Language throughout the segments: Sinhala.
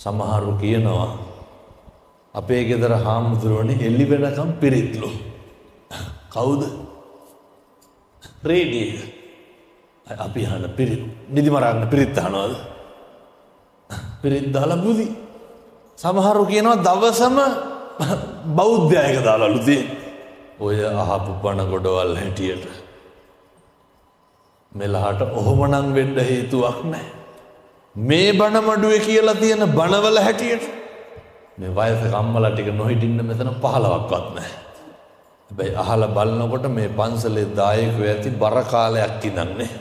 සමහරු කියනවා අපේ ගෙදර හාමුදුරුවනේ එළි වෙනකම් පිරිත්ලු. කවුද? රේඩිය. අපි අහන පිරිත් නිදි මරන්න පිරිත් අහනවද? පිරිත් දාලා බුදි. සමහරු කියනවා දවසම බෞද්ධයක දාලාලු තියෙන්නේ. ඔය අහපු බණ ගොඩවල් හැටියට. මෙලහට ඔහොමනම් වෙන්න හේතුවක් නැහැ. මේ බණ මඩුවේ කියලා තියෙන බණවල හැටියට මේ වයසක අම්මලා ටික නොහිටින්න මෙතන 15ක්වත් නැහැ. හැබැයි අහලා බලනකොට මේ පන්සලේ දායකයෝ ඇති බර කාලයක් ඉඳන්නේ.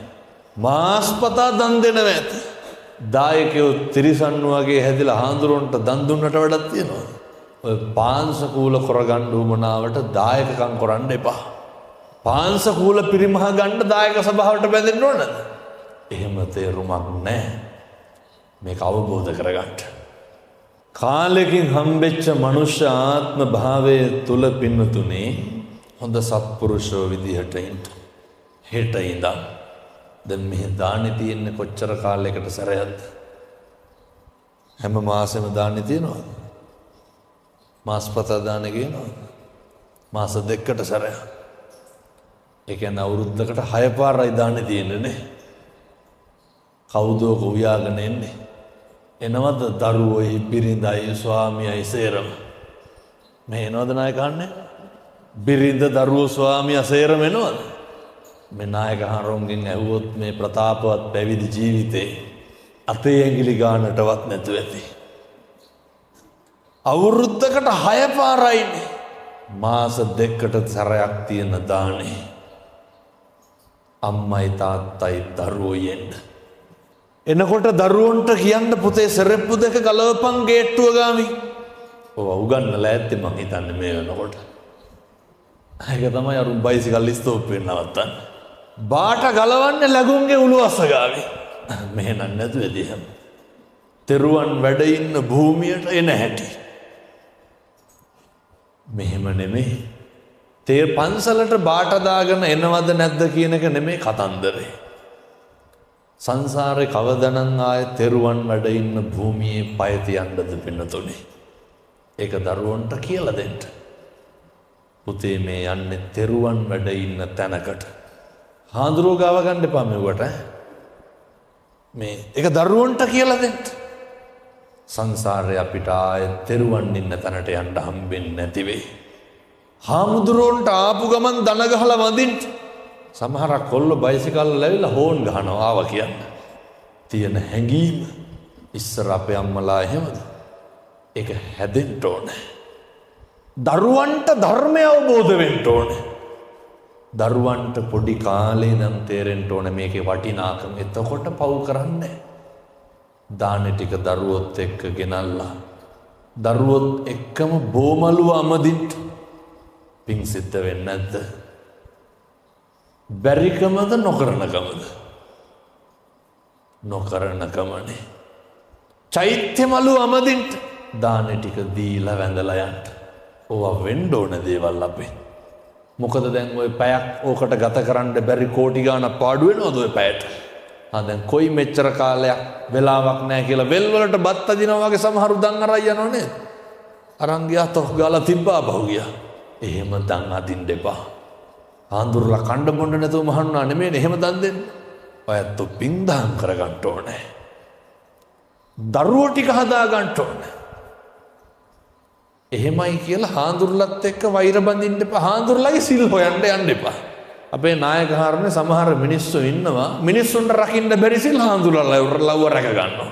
මාස්පතා දන් දෙනව ඇති. දායකයෝ තිරිසන් වගේ හැදිලා හාඳුරන්ට දන් දුන්නට වඩා තියෙනවා. ඔය පාංශකූල කරගන්න උමනාවට දායකකම් කරන්න එපා. පාංශකූල පිරිමහ ගන්න දායක සභාවට බැඳෙන්න ඕනද? එහෙම තේරුමක් නැහැ. මේක අවබෝධ කරගන්න. කාලෙකින් හම්බෙච්ච මනුෂ්‍ය ආත්ම භාවයේ තුල පින්නතුනේ හොඳ සත්පුරුෂෝ විදිහට ඉන්න. හෙට ඉඳන් දැන් මෙහි දාන්නේ තියෙන්නේ කොච්චර කාලයකට සැරයක්ද? හැම මාසෙම දාන්නේ තියෙනවද? මාස්පතා දාන්නේ කියනවද? මාස දෙකකට සැරයක්. ඒ කියන්නේ අවුරුද්දකට 6 පාරයි දාන්නේ තියෙන්නේ නේ. කවුදෝ උයාගෙන එන්නේ? එනවද දරුවෝයි බිරිඳයි ස්වාමියයි සේරම? මේ එනවද නායකයන්නේ? බිරිඳ දරුවෝ ස්වාමියා සේරම එනවද? මේ නායකහරුන්ගෙන් ඇහුවොත් මේ ප්‍රතාපවත් පැවිදි ජීවිතේ අපේ ඇඟිලි ගානටවත් නැතුව ඇති. අවුරුද්දකට 6 පාරයිනේ. මාස දෙකකට සැරයක් තියෙන දානේ. අම්මයි තාත්තයි දරුවෝ යන්නේ. එනකොට දරුවන්ට කියන්න පුතේ සෙරෙප්පු දෙක ගලවපන් ගේට්ටුව ගාමි. ඔව් උගන්නලා ඇත්තේ මං හිතන්නේ මේ වෙනකොට. ඒක තමයි අරුන් බයිසිකල් ස්තෝප්පෙන් නවත්තන්නේ. බාට ගලවන්නේ ලැබුම්ගේ උළුවස්ස ගාමි. මෙහෙනම් නැතුවේදී හැම. තෙරුවන් වැඩ ඉන්න භූමියට එන හැටි. මෙහෙම නෙමෙයි. තේ පන්සලට බාට දාගෙන එනවද නැද්ද කියන එක නෙමෙයි කතන්දරේ. සංසාරේ කවදනම් ආයේ තෙරුවන් වැඩ ඉන්න භූමියේ පය තියන්නද පින්නතුනේ. ඒක දරුවන්ට කියලා දෙන්න. පුතේ මේ යන්නේ තෙරුවන් වැඩ ඉන්න තැනකට. හාඳුරෝ ගාව ගන්න එපා මෙවට. මේ ඒක දරුවන්ට කියලා දෙන්න. සංසාරේ අපිට ආයේ තෙරුවන් ඉන්න තැනට යන්න හම්බෙන්නේ නැති වෙයි. හාමුදුරුවන්ට ආපු ගමන් දන ගහලා වඳින්න. සමහරක් කොල්ලෝ බයිසිකල් ලැබිලා හෝන් ගහනවා ආවා කියන්න. තියෙන හැඟීම ඉස්සර අපේ අම්මලා එහෙමද? ඒක හැදෙන්න ඕනේ. දරුවන්ට ධර්මය අවබෝධ වෙන්න ඕනේ. දරුවන්ට පොඩි කාලේ ඉඳන් තේරෙන්න ඕනේ මේකේ වටිනාකම. එතකොට පව් කරන්නේ. දාන ටික දරුවොත් එක්ක ගෙනල්ලා දරුවොත් එක්කම බෝමලුව අමදින්න පිං සිද්ධ වෙන්නේ නැද්ද? බැරිකමද නොකරනකමද? නොකරනකමනේ. චෛත්‍ය මලු අමදින්ට දාන ටික දීලා වැඳලා යන්න. ඕවා වෙන්න ඕන දේවල් අපේ. මොකද දැන් ওই පැයක් ඕකට ගත කරන්න බැරි කෝටි ගාණක් පාඩු වෙනවද ওই පැයට? දැන් කොයි මෙච්චර කාලයක් වෙලාවක් නැහැ කියලා වෙල් වලට බත් අදිනවා වගේ සමහරු දන් අරන් යනව නේද? අරන් ගියා තොක් ගාලා තිබ්බා බහුව ගියා. එහෙම දන් අදින්න එපා. ආන්දුරලා කණ්ඩ බොණ්ඩ නැතුව මහන්නා නෙමෙයි එහෙම දන් දෙන්න. ඔයත් පින්දාම් කරගන්න ඕනේ. දරුවෝ ටික හදා ගන්න ඕනේ. එහෙමයි කියලා හාඳුරලත් එක්ක වෛර බඳින්න එපා. හාඳුරලගේ සිල් හොයන්න යන්න එපා. අපේ නායකහරනේ සමහර මිනිස්සු ඉන්නවා මිනිස්සුන්ට රකින්න බැරි සිල් හාඳුරලා ලව්ව රැක ගන්නවා.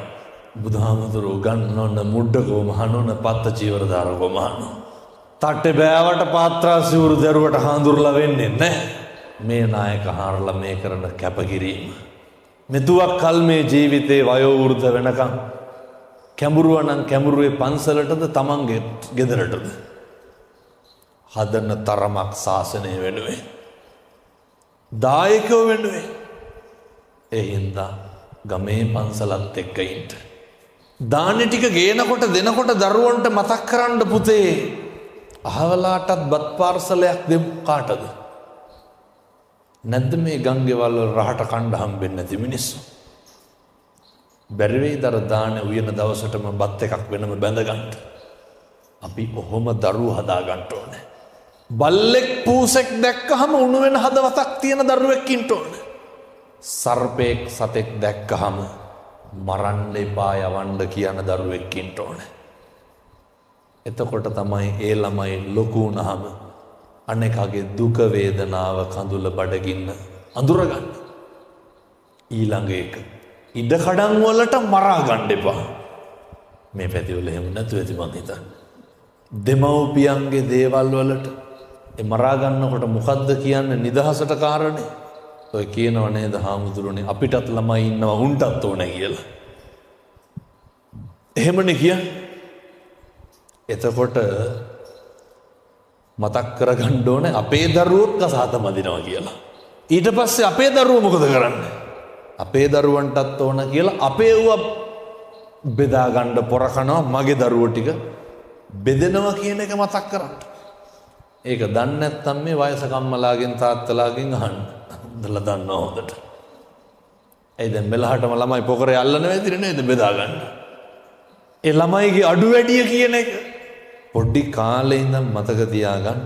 බුදුහාමුදුරුවෝ ගන්නොන මුඩකෝ මහනොන පත්ත චීවර දාරකෝ මහනෝ. තට්ටේ බෑවට පාත්‍රා සිවුරු දරුවට හාඳුරලා වෙන්නේ නැහැ. මේ නායකහරලා මේ කරන කැපකිරීම. මෙතුවක් කල් මේ ජීවිතේ වයෝ වෘද්ධ වෙනකම් කැඹුරුවා නම් කැඹුරුවේ පන්සලටද තමන්ගේ ගෙදරටද හදන තරමක් ශාසනය වෙනුවේ දායකයෝ වෙනුවේ ඒ හින්දා ගමේ පන්සලත් එක්ක ඉන්න දානි ටික ගේනකොට දෙනකොට දරුවන්ට මතක් කරන්න පුතේ අහවලාටත් බත් පාර්සලයක් දෙමු කාටද? නැද්ද මේ ගංගෙවල් වල රහට කණ්ඩ හම්බෙන්නේ නැති මිනිස්සු? බැරි වෙයිද අර දානේ උයන දවසටම බත් එකක් වෙනම බැඳ ගන්න? අපි කොහොම දරුවෝ හදා ගන්න ඕනේ? බල්ලෙක් පූසෙක් දැක්කහම උණු වෙන හදවතක් තියෙන දරුවෙක් ඉන්න ඕනේ. සර්පෙක් සතෙක් දැක්කහම මරන්න එපා යවන්න කියන දරුවෙක් ඉන්න ඕනේ. එතකොට තමයි ඒ ළමයි ලොකු වුණාම අනේකගේ දුක වේදනාව කඳුල බඩගින්න අඳුරගන්න. ඊළඟ එක ඉඩකඩම් වලට මරා ගන්න එපා. මේ පැතිවල එහෙම නැතුව ඇති මං හිතන්නේ. දෙමව්පියන්ගේ දේවල් වලට ඒ මරා ගන්නකොට මොකද්ද කියන්නේ නිදහසට කාරණේ? ඔය කියනව නේද හාමුදුරනේ අපිටත් ළමයි ඉන්නවා උන්ටත් ඕනේ කියලා. එහෙමනේ කියන්නේ. එතකොට මතක් කරගන්න ඕනේ අපේ දරුවොත් කසාද මදිනවා කියලා. ඊට පස්සේ අපේ දරුවෝ මොකද කරන්නේ? අපේ දරුවන්ටත් ඕන කියලා අපේ ඌව බෙදා ගන්න පොර කනවා මගේ දරුවෝ ටික බෙදෙනවා කියන එක මතක් කරගන්න. ඒක දන්නේ නැත්නම් මේ වයසක අම්මලාගෙන් තාත්තලාගෙන් අහන්න. දලා දන්නවා හොඳට. ඒ දැන් මෙලහටම ළමයි පොකරේ අල්ලන වෙදිනේ නේද බෙදා ගන්න. ඒ ළමයිගේ අඩු වැඩිය කියන එක පොඩි කාලේ ඉඳන් මතක තියාගන්න.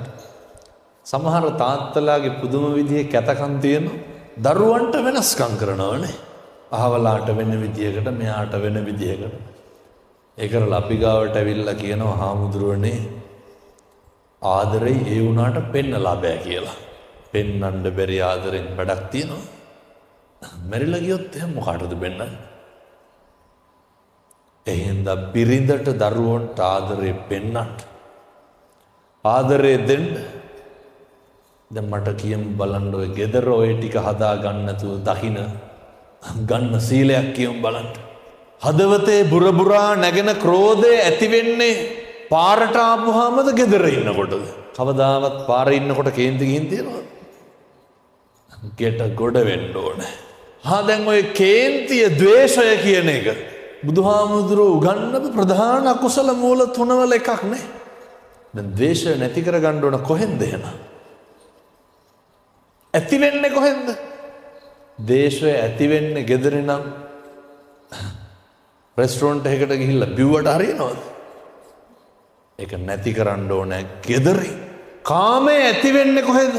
සමහර තාත්තලාගේ පුදුම විදිහේ කැතකම් තියෙනවා. දරුවන්ට වෙනස්කම් කරනවනේ. අහවලාට වෙන විදියකට මෙයාට වෙන විදියකට. ඒකරලා අපි ගාවට ඇවිල්ලා කියනවා හාමුදුරුවනේ ආදරේ ඒ වුණාට පෙන්නලා බෑ කියලා. පෙන්නන්න බැරි ආදරෙන් වැඩක් තියෙනවා. මැරිලා ගියොත් එහෙනම් මොකටද පෙන්නන්නේ? එහෙනම් බිරිඳට දරුවන්ට ආදරේ පෙන්නන්න. ආදරේ දෙන්න. දැන් මට කියමු බලන්න ඔය ගෙදර ඔය ටික හදා ගන්න නැතුව දකින්න ගන්න සීලයක් කියමු බලන්න. හදවතේ බුරබුරා නැගෙන ක්‍රෝධය ඇති වෙන්නේ පාරට ආපුවාමද ගෙදර ඉන්නකොටද? කවදාවත් පාරේ ඉන්නකොට කේන්ති ගිහින් තියනවද? ගෙට ගොඩ වෙන්න ඕනේ. දැන් ඔය කේන්තිය ද්වේෂය කියන එක බුදුහාමුදුරුවෝ උගන්වපු ප්‍රධාන අකුසල මූල තුනවල එකක් නේ. දැන් ද්වේෂය නැති කරගන්න ඕන කොහෙන්ද එහෙනම්? ඇති වෙන්නේ කොහෙන්ද? ද්වේෂය ඇති වෙන්නේ ගෙදර නම් රෙස්ටොරන්ට් එකකට ගිහිල්ලා බිව්වට හරියනවද? ඒක නැති කරන්න ඕනේ ගෙදරින්. කාමය ඇති වෙන්නේ කොහෙද?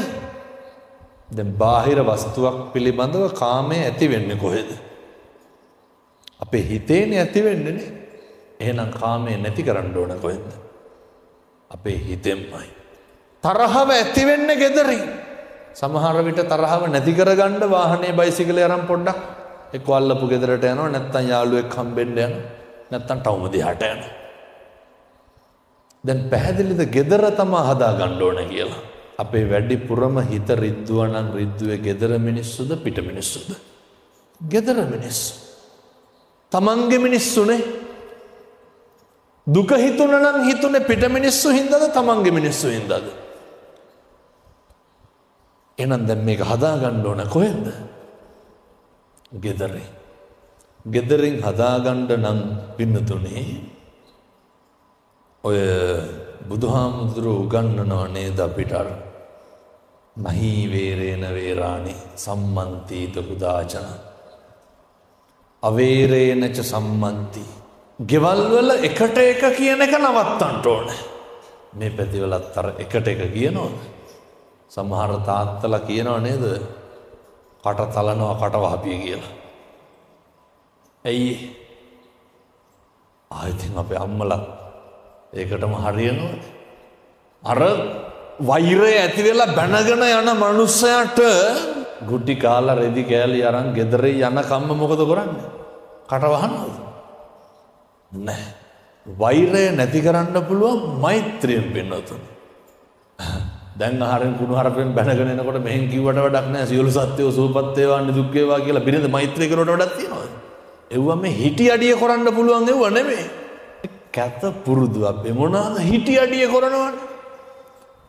දැන් බාහිර වස්තුවක් පිළිබඳව කාමය ඇති වෙන්නේ කොහෙද? අපේ හිතේනේ ඇති වෙන්නේ නේ. එහෙනම් කාමය නැති කරන්න ඕන කොහෙන්ද? අපේ හිතෙන්මයි. තරහව ඇති වෙන්නේ ගෙදරින්. සමහර විට තරහව නැති කරගන්න වාහනේ බයිසිකලේ අරන් පොඩ්ඩක් එක්ක අල්ලපු ගෙදරට යනවා නැත්නම් යාළුවෙක් හම්බෙන්න යනවා නැත්නම් ටවුම දිහාට යනවා. දැන් පැහැදිලිද ගෙදර තමයි හදා ගන්න ඕන කියලා. අපේ වැඩිපුරම හිත රිද්දුවා නම් රිද්දුවේ ගෙදර මිනිස්සුද පිට මිනිස්සුද? ගෙදර මිනිස්සු. තමන්ගේ මිනිස්සුනේ. දුක හිතුණා නම් හිතුනේ පිට මිනිස්සු හින්දාද තමන්ගේ මිනිස්සු හින්දාද? එහෙනම් දැන් මේක හදා ගන්න ඕන කොහෙන්ද? ගෙදරින්. ගෙදරින් හදා ගන්න නම් පින්නතුනේ ඔය බුදුහාමුදුරුවෝ උගන්වනවා නේද අපිට අර නහී වේරේන වේරාණි සම්මන්තිත පුදාචන අවේරේනච සම්මන්ති. ගෙවල් වල එකට එක කියන එක නවත්තන්න ඕනේ. මේ පැතිවලත් අර එකට එක කියනවද? සමහර තාත්තලා කියනව නේද කට තලනවා කට වහපිය කියලා. ඇයි? ආයෙත් අපේ අම්මලා ඒකටම හරියනවද? අර වෛරය ඇති වෙලා බැනගෙන යන මනුස්සයාට ගුටි කාලා රෙදි කෑලි අරන් ගෙදර යන කම්ම මොකද කරන්නේ? කට වහනවද? නැහැ. වෛරය නැති කරන්න පුළුවන් මෛත්‍රියෙන් පින්නතුනි. දැන් ආහාරෙන් කුණු හරපෙන් බැනගෙන එනකොට මෙහෙන් කිව්වට වැඩක් නැහැ. සියලු සත්‍යෝ සූපත් වේවා නිදුක් වේවා කියලා බිරිඳ මෛත්‍රී කරනවට වැඩක් තියනවද? එව්වා මේ හිටි අඩිය කරන්න පුළුවන් එව්වා නෙමෙයි. කැත පුරුදු අපේ මොනවාද හිටි අඩිය කරනවනේ.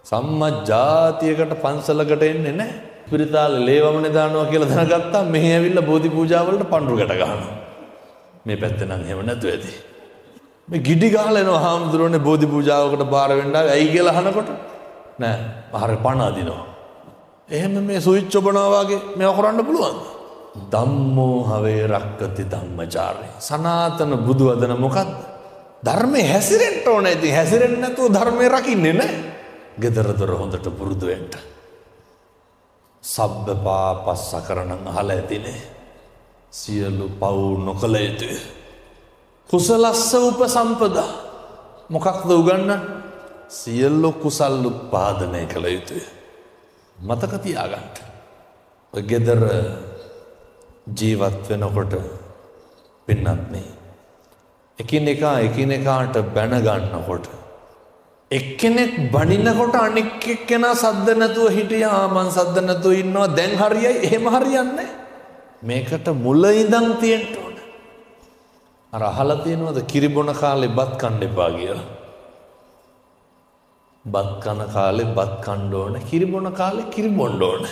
සම්මජාතියකට පන්සලකට එන්නේ නැහැ. පිරිතාලේ ලේවමනේ දානවා කියලා දැනගත්තා මෙහි ඇවිල්ලා බෝධි පූජා වලට පඳුරු ගැට ගන්නවා. මේ පැත්තේ නම් එහෙම නැතුව ඇති. මේ ගිඩි ගහලා එනවා හාමුදුරුවනේ බෝධි පූජාවකට බාර වෙන්න ආවේ. ඇයි කියලා අහනකොට නෑ අහර පණ අදිනවා. එහෙම මේ සුවිච් ඔබනවා වගේ මේව කරන්න පුළුවන්ද? ධම්මෝ හවේ රක්කති ධම්මචාරය. සනාතන බුදු වදන මොකද්ද? ධර්මයේ හැසිරෙන්න ඕනේ. ඉතින් හැසිරෙන්නේ නැතුව ධර්මයේ රකින්නේ නැහැ. gedara dora හොඳට පුරුදු වෙන්න. සබ්බ පාපස්සකරණං අහලා ඇතිනේ. සියලු පව් නොකළ යුතුය. කුසලස්ස උපසම්පදා. මොකක්ද උගන්වන්නේ? සියලු කුසල් උත්පාදනය කළ යුතුය. මතක තියාගන්න. ඔය gedara ජීවත් වෙනකොට පින්නත් නේ. එකිනෙකාට බැන ගන්නකොට එක්කෙනෙක් බනිනකොට අනික් එක්කෙනා සද්ද නැතුව හිටියා මං සද්ද නැතුව ඉන්නවා දැන් හරියයි එහෙම හරියන්නේ මේකට මුල ඉඳන් තියෙන්න ඕන අර අහලා තියෙනවද කිරිබොන කාලේ බත් කන්න එපා කියලා බත් කන කාලේ බත් කන්න ඕන කිරිබොන කාලේ කිරිබොන්න ඕන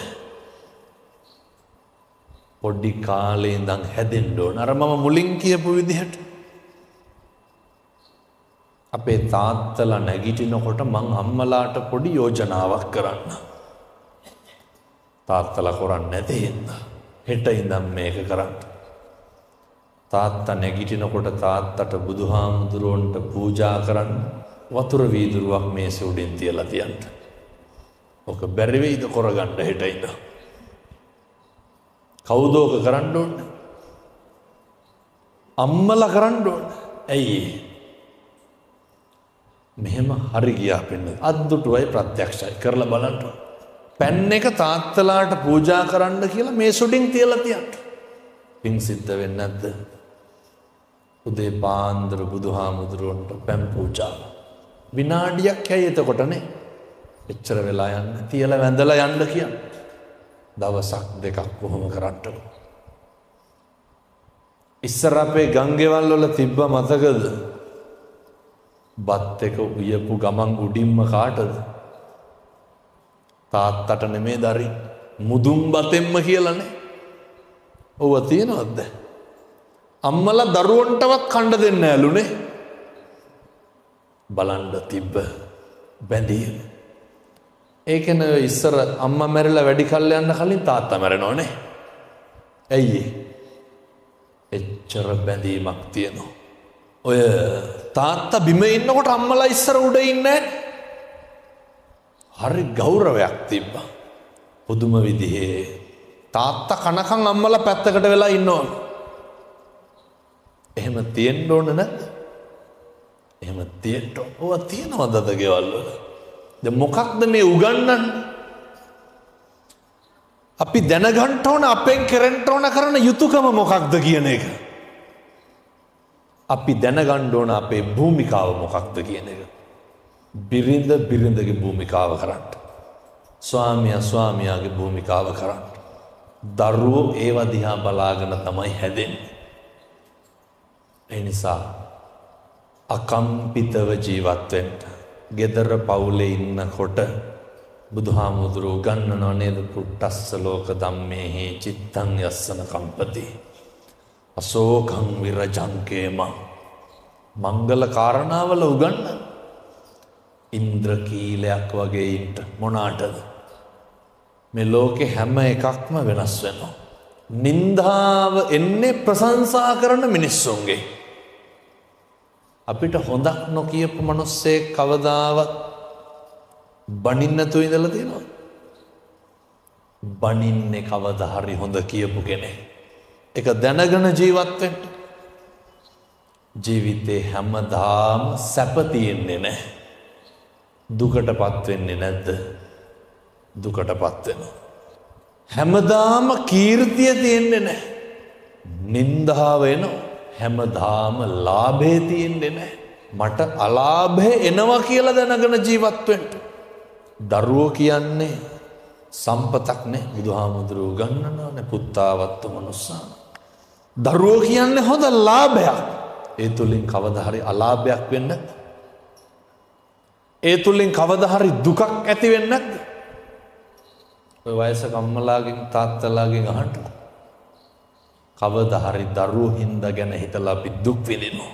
පොඩි කාලේ ඉඳන් හැදෙන්න ඕන අර මම මුලින් කියපු විදිහට අපේ තාත්තලා නැගිටිනකොට මං අම්මලාට පොඩි යෝජනාවක් කරන්න. තාත්තලා කරන්නේ නැති හින්දා හෙට ඉඳන් මේක කරන්න. තාත්තා නැගිටිනකොට තාත්තට බුදුහාමුදුරුවන්ට පූජා කරන්න වතුර වීදුරුවක් මේසෙ උඩින් තියලා තියන්න. ඔක බැරි වෙයිද කරගන්න හෙට ඉඳන්. කවුද ඔක කරන්න ඕනේ? අම්මලා කරන්න ඕනේ. ඇයි මෙහෙම හරි ගියා පින්න අද්දුටුවයි ප්‍රත්‍යක්ෂයි කරලා බලන්න. පැන් එක තාත්තලාට පූජා කරන්න කියලා මේ සුඩින් තියලා තියන්න. පින් සිද්ධ වෙන්නේ නැද්ද? උදේ පාන්දර බුදුහාමුදුරුවන්ට පැන් පූජාව. විනාඩියක් ඇයි එතකොටනේ. එච්චර වෙලා යන්න තියලා වැඳලා යන්න කියන්නේ. දවසක් දෙකක් කොහොම කරන්නද? ඉස්සර අපේ ගංගෙවල් වල තිබ්බ මතකද? බත් එක උයපු ගමන් උඩින්ම කාටද? තාත්තට නෙමේ දරින් මුදුන් බතෙන්ම කියලානේ. ඔව තියනවද? අම්මලා දරුවන්ටවත් කන්න දෙන්නේ නැලුනේ. බලන්න තිබ්බ බැඳීම. ඒකනේ ඉස්සර අම්මා මැරිලා වැඩි කල් යන්න කලින් තාත්තා මැරෙනවනේ. ඇයි එච්චර බැඳීමක් තියෙනවා. ඔය තාත්තා බිම ඉන්නකොට අම්මලා ඉස්සර උඩ ඉන්නේ හරි ගෞරවයක් තිබ්බා. පුදුම විදිහේ තාත්තා කනකන් අම්මලා පැත්තකට වෙලා ඉන්නවා. එහෙම තියෙන්න ඕන නැද්ද? එහෙම තියෙන්න ඕව තියෙනවද අද ගෙවල් වල? දැන් මොකක්ද මේ උගන්වන්නේ? අපි දැනගන්න ඕන අපෙන් කරන්න ඕන කරන යුතුයකම මොකක්ද කියන එක. අපි දැනගන්න ඕන අපේ භූමිකාව මොකක්ද කියන එක. බිරිඳගේ භූමිකාව කරන්න. ස්වාමියාගේ භූමිකාව කරන්න. දරුවෝ ඒව දිහා බලාගෙන තමයි හැදෙන්නේ. ඒ නිසා අකම්පිතව ජීවත් වෙන්න. gedara පවුලේ ඉන්නකොට බුදුහාමුදුරුවෝ ගන්නව නේද පුට්ටස්ස ලෝක ධම්මේහි චිත්තං යස්සන කම්පති. අසෝකං විරජංකේම මංගල කාරණාවල උගන්න ඉන්ද්‍රකීලයක් වගේ ඉන්න මොනාටද මේ ලෝකේ හැම එකක්ම වෙනස් වෙනවා. නින්දාව එන්නේ ප්‍රශංසා කරන මිනිස්සුන්ගේ. අපිට හොඳක් නොකියපු මිනිස්සේ කවදාවත් බනින්න නැතුව ඉඳලා තියෙනවා. බනින්නේ කවදා හරි හොඳ කියපු කෙනෙක්. ඒක දැනගෙන ජීවත් වෙන්න. ජීවිතේ හැමදාම සැප තියෙන්නේ නැහැ. දුකටපත් වෙන්නේ නැද්ද? දුකටපත් වෙනවා. හැමදාම කීර්තිය තියෙන්නේ නැහැ. නින්දාව එනවා. හැමදාම ලාභේ තියෙන්නේ නැහැ. මට අලාභේ එනවා කියලා දැනගෙන ජීවත් වෙන්න. දරුවෝ කියන්නේ සම්පතක් නේ. බුදුහාමුදුරුවෝ ගන්නනවානේ පුත්තාවත්තු මනුස්සා. දරුවෝ කියන්නේ හොඳ ලාභයක්. ඒ තුලින් කවදා හරි අලාභයක් වෙන්නේ නැද්ද? ඒ තුලින් කවදා හරි දුකක් ඇති වෙන්නේ නැද්ද? ඔය වයසක අම්මලාගෙන් තාත්තලාගෙන් අහන්න. කවදා හරි දරුවෝ හින්දා ගැන හිතලා අපි දුක් විඳිනවා.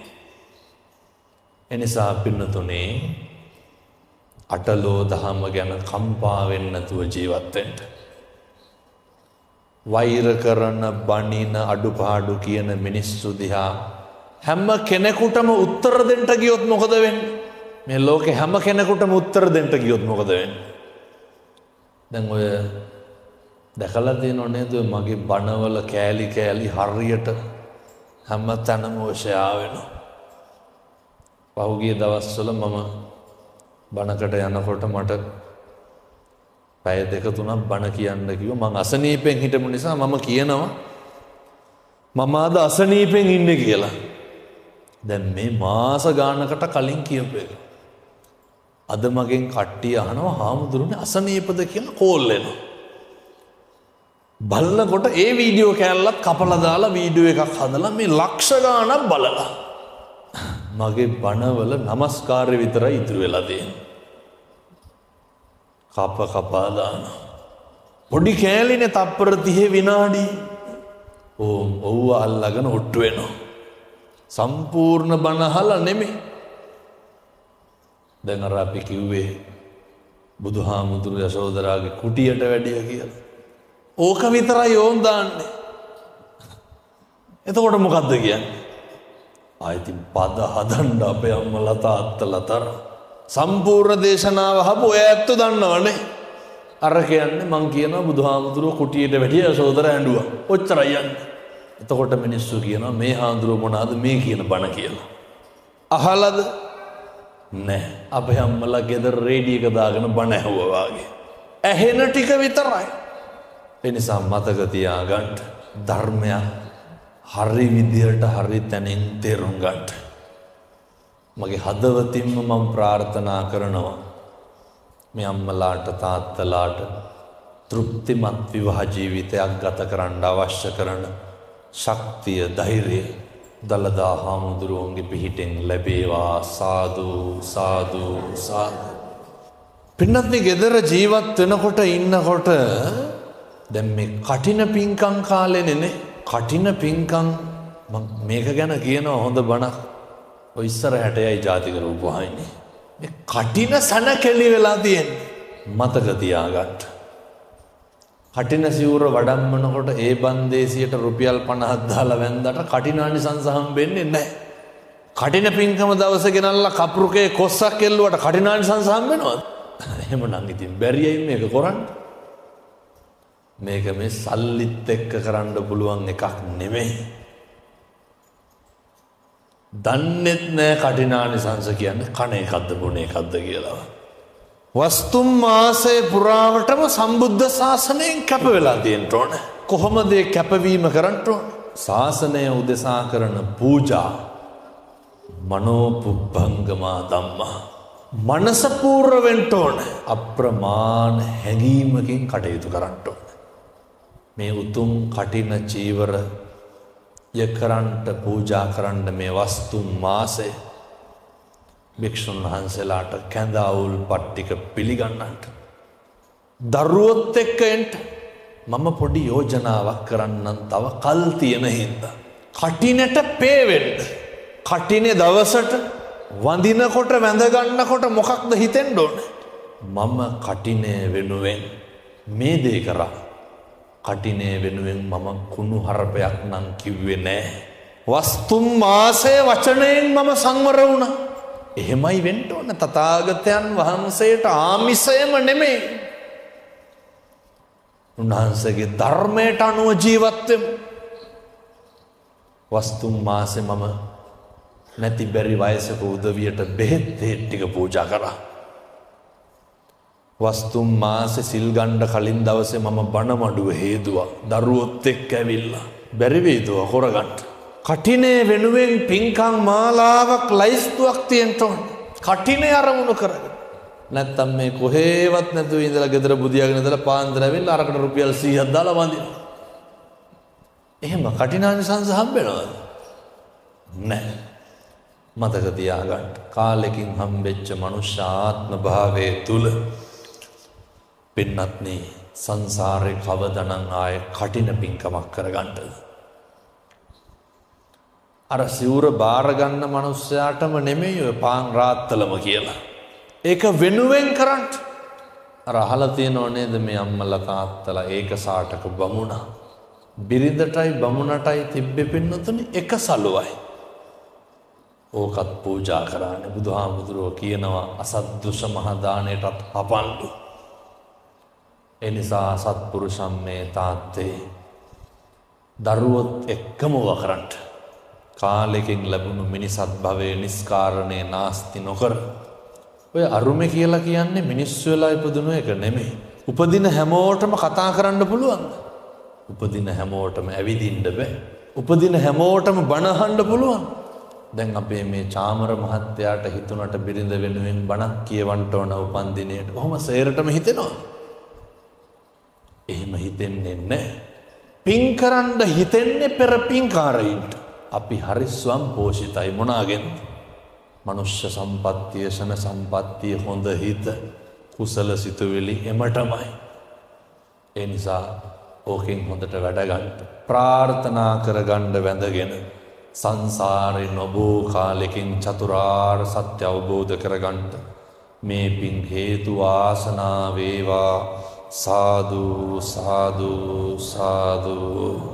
එනිසා පින්නතුනේ අටලෝ දහම ගැන කම්පා වෙන්නේ නැතුව ජීවත් වෙන්න. වෛර කරන, බනින, අඩුපාඩු කියන මිනිස්සු දිහා හැම කෙනෙකුටම උත්තර දෙන්න ගියොත් මොකද වෙන්නේ? මේ ලෝකේ හැම කෙනෙකුටම උත්තර දෙන්න ගියොත් මොකද වෙන්නේ? දැන් ඔය දැකලා තියෙනව නේද මගේ බණවල කෑලි කෑලි හරියට හැම තැනම ඔෂයා වෙනවා. පහුගිය දවස්වල මම බණකට යනකොට මට පැය දෙක තුනක් බණ කියන්න කිව්වා. මං අසනීපෙන් හිටපු නිසා මම කියනවා මම අද අසනීපෙන් ඉන්නේ කියලා. දැන් මේ මාස ගානකට කලින් කියපු එක. අද මගෙන් කට්ටිය අහනවා හාමුදුරනේ අසනීපද කියලා කෝල් එනවා. බලනකොට ඒ වීඩියෝ කෑල්ලත් කපලා දාලා වීඩියෝ එකක් හදලා මේ ලක්ෂ ගාණක් බලලා මගේ බණවල නමස්කාරය විතරයි ඉතුරු වෙලා තියෙන්නේ. කපා දාන පොඩි කෑලිනේ තප්පර 30 විනාඩි ඔව්ව අල්ලගෙන ඔට්ටු වෙනවා. සම්පූර්ණ බණ අහලා නෙමෙයි. දැන් අර අපි කිව්වේ බුදුහාමුදුරු යශෝදරාගේ කුටියට වැඩිය කියලා. ඕක විතරයි ඕන් දාන්නේ. එතකොට මොකද්ද කියන්නේ? ආයිති පද හදන්න අපේ අම්මලා තාත්තලා තර සම්පූර්ණ දේශනාව අහපු ඔය ඇත්ත දන්නවනේ. අර කියන්නේ මං කියනවා බුදුහාමුදුරුව කුටියට වැඩිය යශෝදර ඇඬුවා. ඔච්චරයි යන්නේ. එතකොට මිනිස්සු කියනවා මේ හාමුදුරුව මොනවාද මේ කියන බණ කියලා. අහලද? නෑ. අපේ අම්මලා ගෙදර රේඩියෝ එක දාගෙන බණ ඇහුවා වගේ. ඇහෙන ටික විතරයි. ඒ නිසා මතක තියාගන්න ධර්මය හරි විදියට හරි තැනින් තේරුම් ගන්න. මගේ හදවතින්ම මම ප්‍රාර්ථනා කරනවා මේ අම්මලාට තාත්තලාට තෘප්තිමත් විවාහ ජීවිතයක් ගත කරන්න අවශ්‍ය කරන ශක්තිය ධෛර්යය දලදා හාමුදුරුවන්ගේ පිහිටෙන් ලැබේවා. සාදු සාදු සාදු. පින්නත්නි ගෙදර ජීවත් වෙනකොට ඉන්නකොට දැන් මේ කටින පිංකම් කාලෙනේ. කටින පිංකම් මේක ගැන කියනවා හොඳ බණක්. ඔය ඉස්සර 60යි ජාතික රූපවාහිනිය. මේ කටින සනකෙලි වෙලා තියෙන්නේ. මතක තියාගන්න. කටින සිවුර වඩම්මනකොට ඒ බන්දේසියට රුපියල් 50ක් දාලා වැන්දට කටිනානිසංස හම්බෙන්නේ නැහැ. කටින පිංකම දවසේ ගෙනල්ලා කපුරුකේ කොස්සක් එල්ලුවට කටිනානිසංස හම්බෙනවද? එහෙමනම් ඉතින් බැරියයි මේක කරන්න. මේක මේ සල්ලිත් එක්ක කරන්න පුළුවන් එකක් නෙමෙයි. දන්නෙත් නෑ කටිනානිසංස කියන්නේ කණ එකක්ද බොන එකක්ද කියලා. වස්තුම් මාසයේ පුරාවටම සම්බුද්ධ ශාසනයෙන් කැප වෙලා තියෙන්න ඕන. කොහොමද ඒ කැපවීම කරන්න ඕන? ශාසනය උදෙසා කරන පූජා මනෝපුබ්බංගමා ධම්මා. මනස පූර්ව වෙන්න ඕන. අප්‍රමාණ හැඟීමකින් කටයුතු කරන්න ඕන. මේ උතුම් කටින චීවර යකරන්ට පූජා කරන්න මේ වස්තුම් මාසේ භික්ෂුන් වහන්සේලාට කැඳ අවුල් පට්ටික පිළිගන්නන්ට දරුවොත් එක්ක එන්න මම පොඩි යෝජනාවක් කරන්නම්. තව කල් තියෙන හින්දා කටිනට පේවෙන්න. කටිනේ දවසට වඳිනකොට වැඳ ගන්නකොට මොකක්ද හිතෙන්න ඕනේ? මම කටිනේ වෙනුවෙන් මේ දේ කරා. කටිනේ වෙනුවෙන් මම කුණු හරපයක් නම් කිව්වේ නෑ. වස්තුම් මාසයේ වචනයෙන් මම සංවර වුණා. එහෙමයි වෙන්න ඕන. තථාගතයන් වහන්සේට ආමිසයම නෙමෙයි. උන්වහන්සේගේ ධර්මයට අනුව ජීවත් වෙමු. වස්තුම් මාසේ මම නැති බැරි වයසක උදවියට බෙහෙත් ටික පූජා කරා. වස්තුම් මාසේ සිල් ගන්න කලින් දවසේ මම බණ මඩුව හේදුවා. දරුවොත් එක්ක ඇවිල්ලා බැරි වේදුව හොරගන්න. කටිනේ වෙනුවෙන් පින්කම් මාලාවක් ලයිස්තුවක් තියෙන්න ඕන. කටිනේ අරමුණු කරගෙන. නැත්තම් මේ කොහේවත් නැතුව ඉඳලා ගෙදර බුදියාගෙන ඉඳලා පාන්දර ඇවිල්ලා අරකට රුපියල් 100ක් දාලා වඳිනවා. එහෙම කටිනානිසංස හම්බෙනවද? නැහැ. මතක තියාගන්න. කාලෙකින් හම්බෙච්ච මනුෂ්‍ය ආත්ම භාවයේ තුල පින්නත්නි සංසාරේ කවදනම් ආයේ කටින පින්කමක් කරගන්නද? අර සිවුර බාරගන්න මනුස්සයාටම නෙමෙයි ඔය පාන් රාත්තලම කියලා. ඒක වෙනුවෙන් කරන්න. අර අහලා තියෙනව නේද මේ අම්මලා තාත්තලා ඒක සාටක බමුණා. බිරිඳටයි බමුණටයි තිබ්බේ පින්නතුනි එක සලුවයි. ඕකත් පූජා කරානේ බුදුහාමුදුරුවෝ කියනවා අසද්දුස මහදානයටත් හපන්ලු. එනිසා සත්පුරුෂම් මේ තාත්තේ දරුවොත් එක්කම වකරන්න. කාලෙකින් ලැබුණු මිනිසත් භවයේ නිස්කාරණේ නාස්ති නොකර. ඔය අරුමේ කියලා කියන්නේ මිනිස්සු වෙලා ඉපදුණු එක නෙමෙයි. උපදින හැමෝටම කතා කරන්න පුළුවන්ද? උපදින හැමෝටම ඇවිදින්න බෑ. උපදින හැමෝටම බණ අහන්න පුළුවන්. දැන් අපේ මේ චාමර මහත්තයාට හිතුණට බිරිඳ වෙනුවෙන් බණක් කියවන්න ඕන උපන් දිනේට. කොහොම සේරටම හිතෙනවද? එහෙම හිතෙන්නේ නැහැ. පින් කරන්න හිතෙන්නේ පෙර පින්කාරයින්ට. අපි හරි ස්වම් පෝෂිතයි මොනාගෙන්ද? මනුෂ්‍ය සම්පත්තිය, ශන සම්පත්තිය, හොඳ හිත, කුසල සිතුවිලි එමටමයි. ඒ නිසා ඕකෙන් හොඳට වැඩ ගන්න. ප්‍රාර්ථනා කරගන්න වැඳගෙන සංසාරේ නොබෝ කාලෙකින් චතුරාර්ය සත්‍ය අවබෝධ කරගන්න මේ පින් හේතු වාසනා වේවා. සාදු සාදු සාදු.